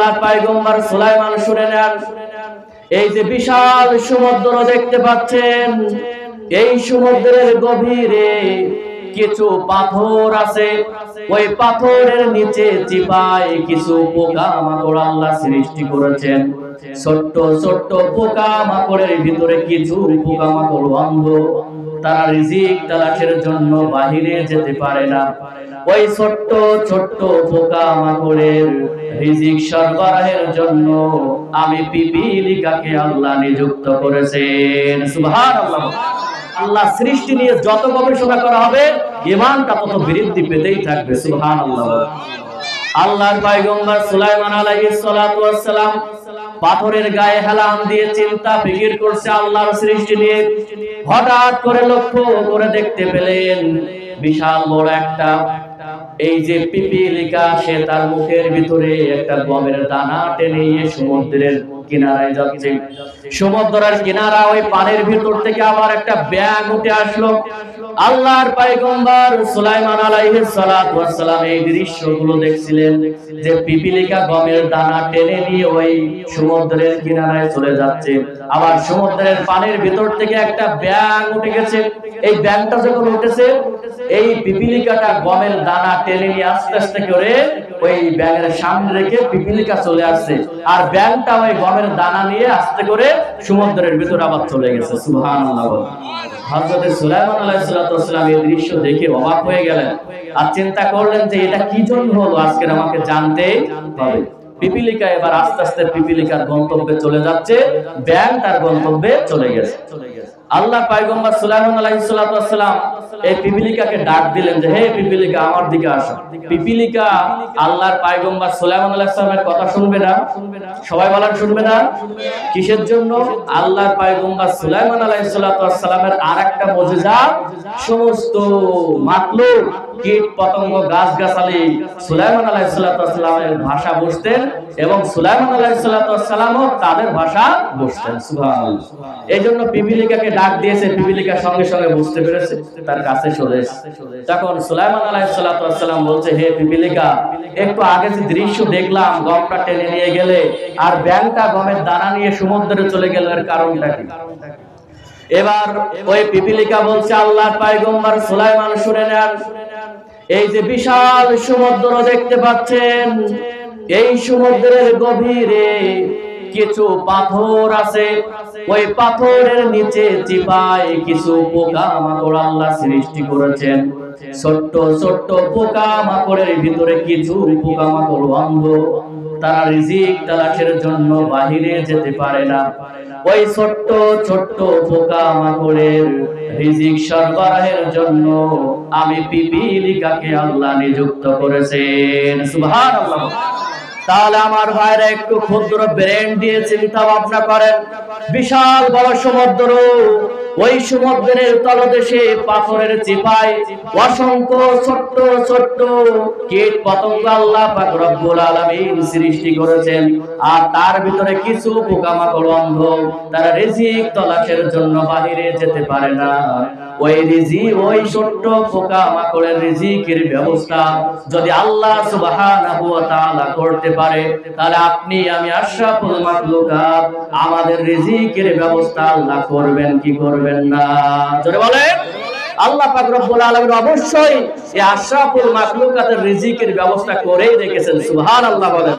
আল্লাহর পয়গম্বর সুলাইমান শুনে নেন। এই যে বিশাল সমুদ্র দেখতে পাচ্ছেন, এই সমুদ্রের গভীরে কিছু পাথর আছে। ওই পাথরের নিচে চিপায় কিছু পোকামাকড় আল্লাহ সৃষ্টি করেছেন। ছোট্ট ছোট্ট পোকামাকড়ের ভিতরে কিছু পোকামাকড় অন্ধ, তারা রিজিক তালাশের জন্য বাহিরে যেতে পারে না। ওই ছোট্ট ছোট্ট পোকামাকড়ের রিজিক সরবরাহের জন্য আমি পিপীলিকাকে আল্লাহ নিযুক্ত করেছেন। সুবহানাল্লাহ। আল্লাহ সৃষ্টি নিয়ে যত গবেষণা করা হবে, ঈমানটা তত বৃদ্ধি পেতেই থাকবে। সুবহানাল্লাহ। আল্লাহর পয়গম্বর সুলাইমান আলাইহিস সালাতু ওয়াস সালাম পাথরের গায়ে হেলান দিয়ে চিন্তা ফিকির করছে আল্লাহর সৃষ্টি নিয়ে। হঠাৎ করে লক্ষ্য করে দেখতে পেলেন বিশাল বড় একটা এই যে পিপীলিকা, সে তার মুখের ভিতরে একটা গমের দানা টেনে নিয়ে সমুদ্রের কিনারায় যাচ্ছে। সমুদ্রের কিনারা ওই পানির ভিতর থেকে আবার একটা ব্যাঙ উঠে আসলো। আল্লাহর পয়গম্বর সুলাইমান আলাইহিস সালাতু ওয়াস সালাম এই দৃশ্যগুলো দেখছিলেন যে পিপীলিকা গমের দানা টেনে নিয়ে ওই সমুদ্রের কিনারায় চলে যাচ্ছে। আবার সমুদ্রের পানির ভিতর থেকে একটা ব্যাঙ উঠে গেছে। এই ব্যাঙটা যখন উঠেছে, এই পিপীলিকাটা গমের দানা টেনে নিয়ে আস্তে আস্তে করে ওই ব্যাঙের সামনে রেখে পিপীলিকা চলে আসছে, আর ব্যাঙটা ওই গমের দানা নিয়ে আস্তে করে সমুদ্রের ভিতরে আবার চলে গেছে। সুবহানাল্লাহ। হযরত সুলাইমান আলাইহিস সালাম এই দৃশ্য দেখে অবাক হয়ে গেলেন আর চিন্তা করলেন যে এটা কি জন্য হলো, আজকে আমাকে জানতে হবে। পিপীলিকা এবার আস্তে আস্তে পিপীলিকার গন্তব্যে চলে যাচ্ছে, ব্যাঙ তার গন্তব্যে চলে গেছে। আল্লাহ পয়গম্বর সুলাইমান আলাইহিস সালাম এই পিপীলিকাকে ডাক দিলেন যে হে পিপীলিকা, আমার দিকে আসো। পিপীলিকা আল্লাহর পয়গম্বর সুলাইমান আলাইহিস সালামের কথা শুনবে না। সবাই বলেন শুনবে না। কিসের জন্য? আল্লাহর পয়গম্বর সুলাইমান আলাইহিস সালামের আরেকটা মুজিজা, সমস্ত মাখলুক কীট পতঙ্গ গাছগাছালি সুলাইমান আলাইহিস সালামের ভাষা বুঝতেন এবং সুলাইমান আলাইহিস সালামও তাদের ভাষা বুঝতেন। সুবহানাল্লাহ। এই জন্য পিপীলিকাকে ডাক দিয়েছে। পিপীলিকা সঙ্গে সঙ্গে বুঝতে পেরেছে, তার কাছে চলে এসেছে। তখন সুলাইমান আলাইহিস সালাম বলছে হে পিপীলিকা, একটু আগে যে দৃশ্য দেখলাম গমটা টেনে নিয়ে গেলে আর ব্যাঙটা গমের দানা নিয়ে সমুদ্রে চলে গেল, এর কারণটা কি? এবার ওই পিপীলিকা বলছে আল্লাহর পয়গম্বর সুলাইমান শুনে নেন। এই যে বিশাল সমুদ্র দেখতে পাচ্ছেন, এই সমুদ্রের গভীরে কিছু পাথর আছে। ওই পাথরের নিচে চিপায় কিছু পোকামাকড় আল্লাহ সৃষ্টি করেছেন। ছোট্ট ছোট্ট পোকামাকড়ের ভিতরে কিছু পোকামাকড় অন্ধ, তারা রিজিক তালাশের জন্য বাহিরে যেতে পারে না। ওই ছোট্ট ছোট্ট পোকামাকড়ের রিজিক সরবরাহের জন্য আমি পিপীলিকাকে আল্লাহ নিযুক্ত করেছেন। সুবহানাল্লাহ। তাহলে আমার ভাইরা একটু ক্ষুদ্র ব্রেন দিয়ে চিন্তা ভাবনা করেন। বিশাল বড় সমুদ্র, ওই সমুদ্রের তলদেশে পাথরের চিপায় অসংখ্য ছোট্ট ছোট্ট কীট পতঙ্গ আল্লাহ পাক রব্বুল আলামিন সৃষ্টি করেছেন। আর তার ভিতরে কিছু পোকামাকড় অন্ধ, তারা রিজিক তলাশের জন্য বাহিরে যেতে পারে না। ওই রিজিক, ওই ছোট্ট পোকামাকড়ের রিজিকের ব্যবস্থা যদি আল্লাহ সুবহানাহু ওয়া তাআলা করতে পারে, তাহলে আপনি আমি আশরাফুল মাখলুকাত আমাদের রিজিকের ব্যবস্থা আল্লাহ করবেন কি করবেন না? জোরে বলেন। আল্লাহ পাক রব্বুল আলামিন অবশ্যই এই আশরাফুল মাখলুকাতের রিজিকের ব্যবস্থা করেই রেখেছেন। সুবহানাল্লাহ বলেন।